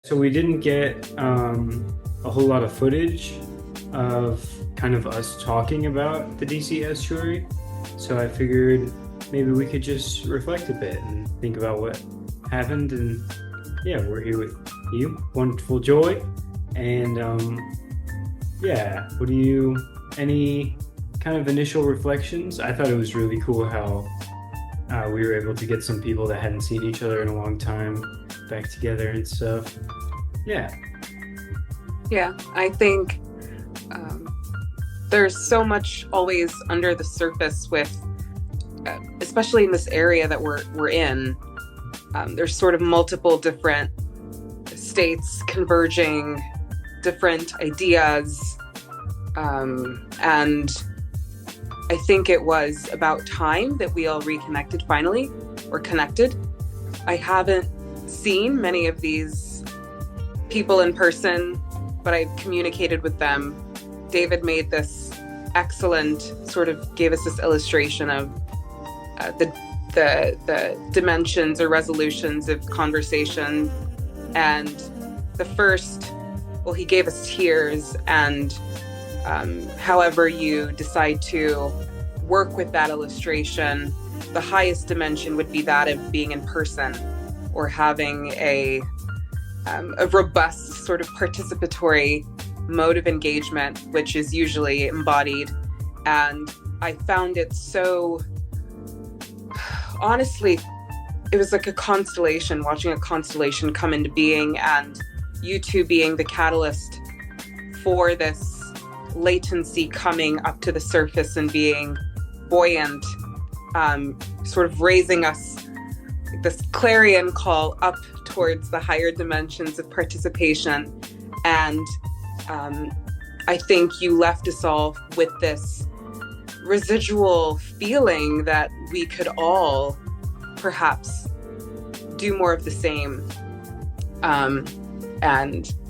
So we didn't get a whole lot of footage of kind of us talking about the DC estuary. So I figured maybe we could just reflect a bit and think about what happened. And yeah, we're here with you, wonderful Joy. And yeah, any kind of initial reflections? I thought it was really cool how we were able to get some people that hadn't seen each other in a long time back together and stuff. Yeah. Yeah, I think there's so much always under the surface with, especially in this area that we're in. There's sort of multiple different states converging, different ideas, and I think it was about time that we all reconnected finally, or connected. I haven't seen many of these people in person, but I've communicated with them. David made this excellent, gave us this illustration of the dimensions or resolutions of conversation. And the first, he gave us tiers, and however you decide to work with that illustration, the highest dimension would be that of being in person or having a robust sort of participatory mode of engagement, which is usually embodied. And I found it so, honestly, it was like a constellation, watching a constellation come into being, and you two being the catalyst for this latency coming up to the surface and being buoyant, sort of raising us, this clarion call up towards the higher dimensions of participation. And I think you left us all with this residual feeling that we could all perhaps do more of the same. And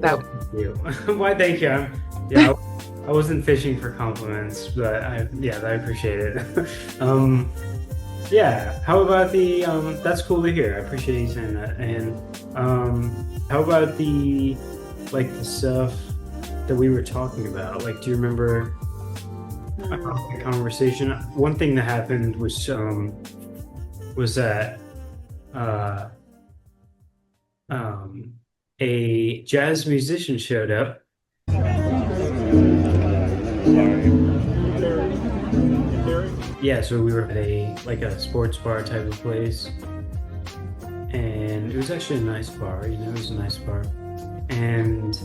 that. Thank you. Why, thank you. Yeah, I wasn't fishing for compliments, but I appreciate it. Yeah, how about that's cool to hear. I appreciate you saying that. And how about the stuff that we were talking about? Like, do you remember the conversation? One thing that happened was that a jazz musician showed up. Yeah, so we were at a sports bar type of place, and it was actually a nice bar. It was a nice bar, and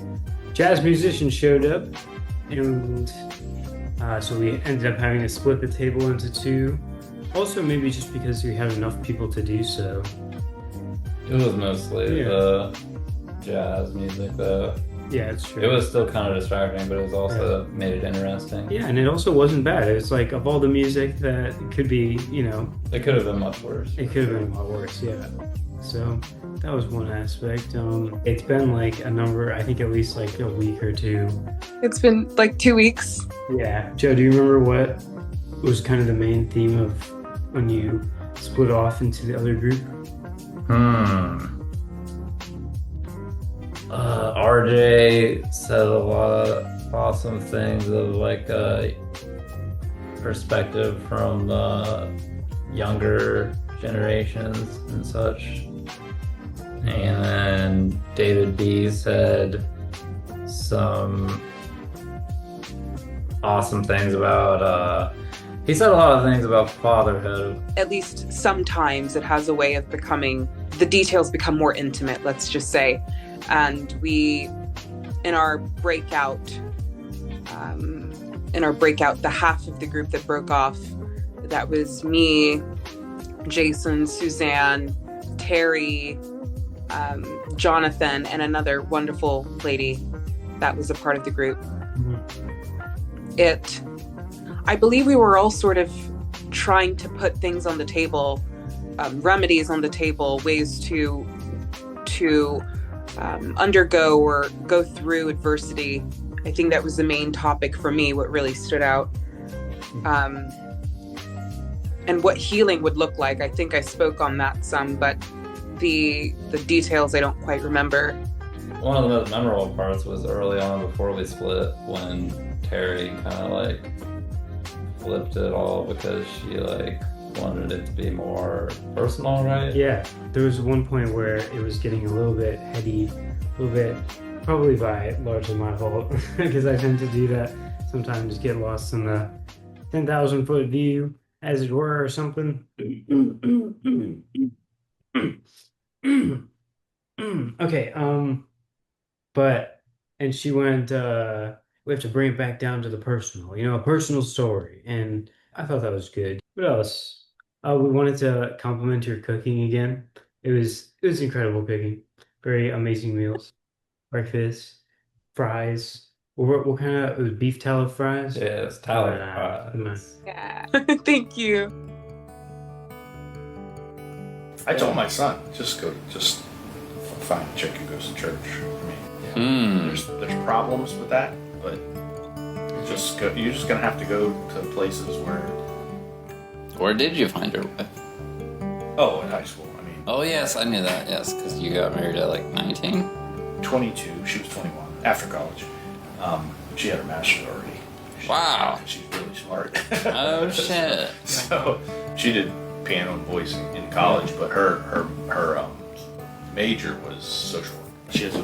jazz musicians showed up, and so we ended up having to split the table into two. Also, maybe just because we had enough people to do so. It was mostly the jazz music, though. Yeah, it's true. It was still kind of distracting, but it was also made it interesting. Yeah, and it also wasn't bad. It's like, of all the music that could be, it could have been much worse. It could have been a lot worse, yeah. So that was one aspect. It's been I think at least a week or two. It's been 2 weeks. Yeah. Joe, do you remember what was kind of the main theme of when you split off into the other group? RJ said a lot of awesome things of a perspective from the younger generations and such. And then David B said some awesome things about, he said a lot of things about fatherhood. At least sometimes it has a way of the details become more intimate, let's just say. And we, in our breakout, the half of the group that broke off, that was me, Jason, Suzanne, Terry, Jonathan, and another wonderful lady that was a part of the group. I believe we were all sort of trying to put things on the table, remedies on the table, ways to undergo or go through adversity. I think that was the main topic for me, what really stood out. And what healing would look like. I think I spoke on that some, but the details I don't quite remember. one of the most memorable parts was early on before we split when Terry kind of like flipped it all because she like wanted it to be more personal, right? Yeah, there was one point where it was getting a little bit heady, a little bit, probably by largely my fault, because I tend to do that sometimes, get lost in the 10,000 foot view, as it were, or something. Okay, but, and she went, we have to bring it back down to the personal, a personal story. And I thought that was good. What else? We wanted to compliment your cooking again. It was incredible cooking. Very amazing meals. Breakfast, fries. What kind of, it was beef tallow fries? Yeah, it's Tyler Come on. fries. Yeah. Thank you. I told my son, just find a chick who goes to church. I mean, there's problems with that, but you're just gonna have to go to places where. Where did you find her with? Oh, in high school. I mean, Oh, yes, I knew that, yes, because you got married at like 19? 22. She was 21 after college. She had her master's already. Wow. She's really smart. Oh, shit. So she did piano and voice in college, but her major was social work. She has a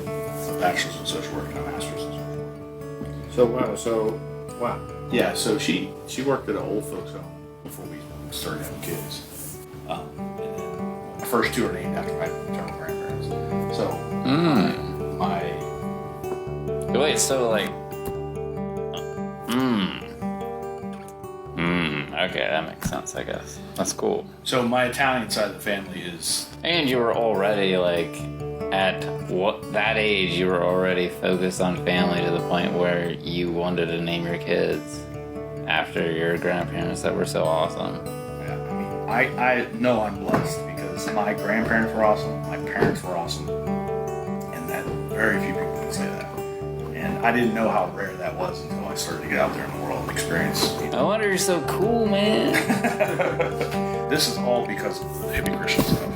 bachelor's in social work and a master's in social work. Wow. Yeah, so she worked at an old folks home before we started having kids. And then my first two are named after my maternal grandparents. So my Wait, so like... Okay, that makes sense, I guess. That's cool. so my Italian side of the family is And you were already like... At that age, you were already focused on family to the point where you wanted to name your kids after your grandparents that were so awesome. yeah, I know I'm blessed because my grandparents were awesome, my parents were awesome, and that very few people can say that. And I didn't know how rare that was until I started to get out there in the world and experience. No wonder you're so cool, man. This is all because of the hippie Christian stuff.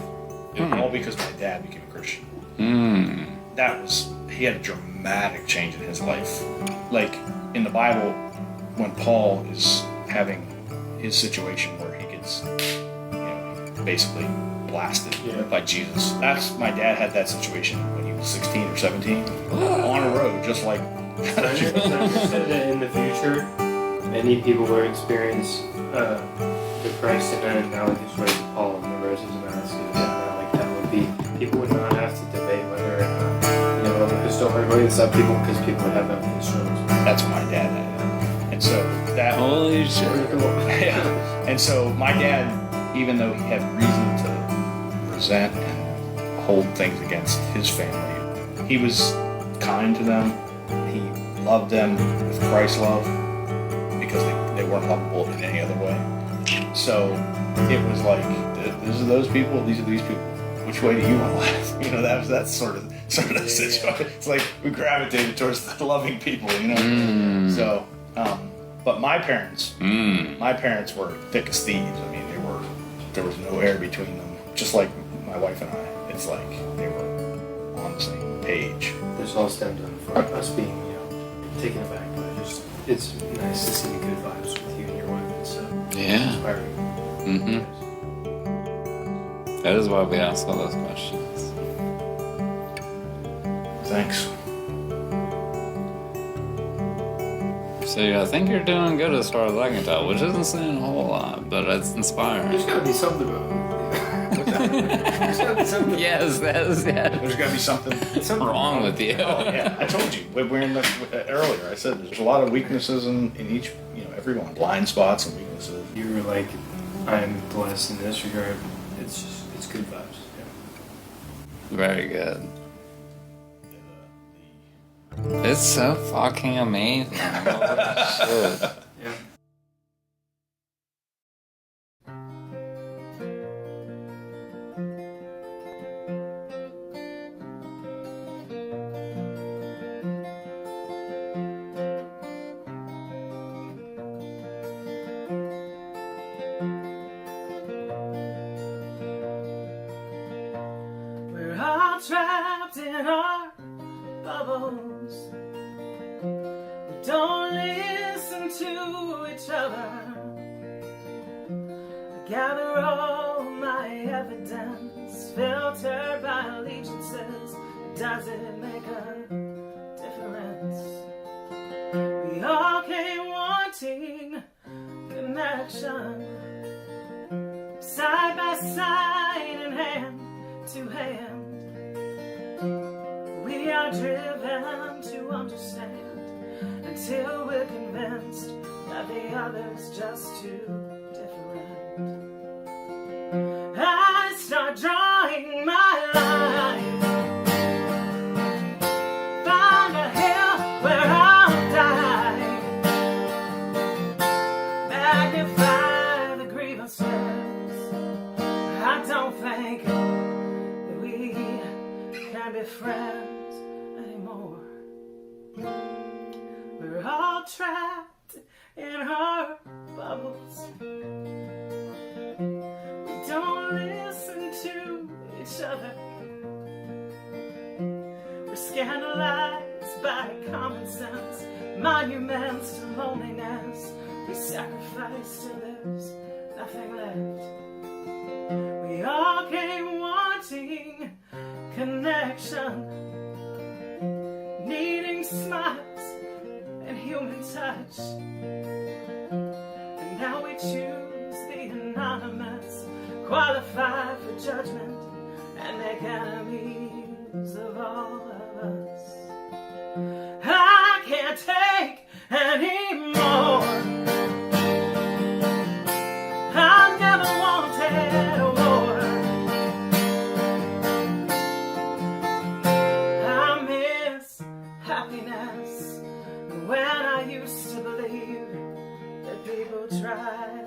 It was all because my dad became a Christian. He had a dramatic change in his life. Like in the Bible, when Paul is having his situation where he gets, basically blasted by Jesus. My dad had that situation when he was 16 or 17 on a road, just like. I said that in the future, many people will experience the Christ and analogous of Paul and the roses and that would be, people would not have to debate whether or not, historically it's up people because people would have that for the struggles. That's what my dad had. And so that. Holy shit. Yeah. And so my dad, even though he had reason to resent and hold things against his family, he was kind to them. He loved them with Christ's love because they weren't lovable in any other way. So it was like, these are those people, these are these people. Which way do you want to laugh? That's sort of the situation. It's like we gravitated towards the loving people, So, but my parents were thick as thieves. I mean, there was no air between them. Just like my wife and I, it's like they were on the same page. This all stemmed from us being, taken aback, but it's nice to see the good vibes with you and your wife. It's Yeah. inspiring. That is why we ask all those questions. Thanks. So I think you're doing good as far as I can tell, which isn't saying a whole lot, but it's inspiring. There's gotta be something about it. There's gotta be something. Yes, There's got to be something wrong with you. Oh yeah, I told you we're in earlier. I said there's a lot of weaknesses in each, everyone, blind spots and weaknesses. You were like, I'm blessed in this regard. It's good vibes. Very good. It's so fucking amazing. Holy shit. Yeah. We're all trapped in our bubbles. We don't listen to each other. I gather all my evidence, filtered by allegiances. Does it make a difference? We all came wanting connection, side by side and hand to hand. We are driven to understand until we're convinced that the other's just too different. I start drawing my line, find a hill where I'll die, magnify the grievances. I don't think that we can be friends anymore. We're all trapped in our bubbles. We don't listen to each other. We're scandalized by common sense, monuments to loneliness. We sacrifice till there's nothing left. We all came wanting connection, needing smiles and human touch. And now we choose the anonymous, qualify for judgment, and make enemies of all of us. I can't take anymore. I never wanted a war. I miss happiness when I used to believe that people tried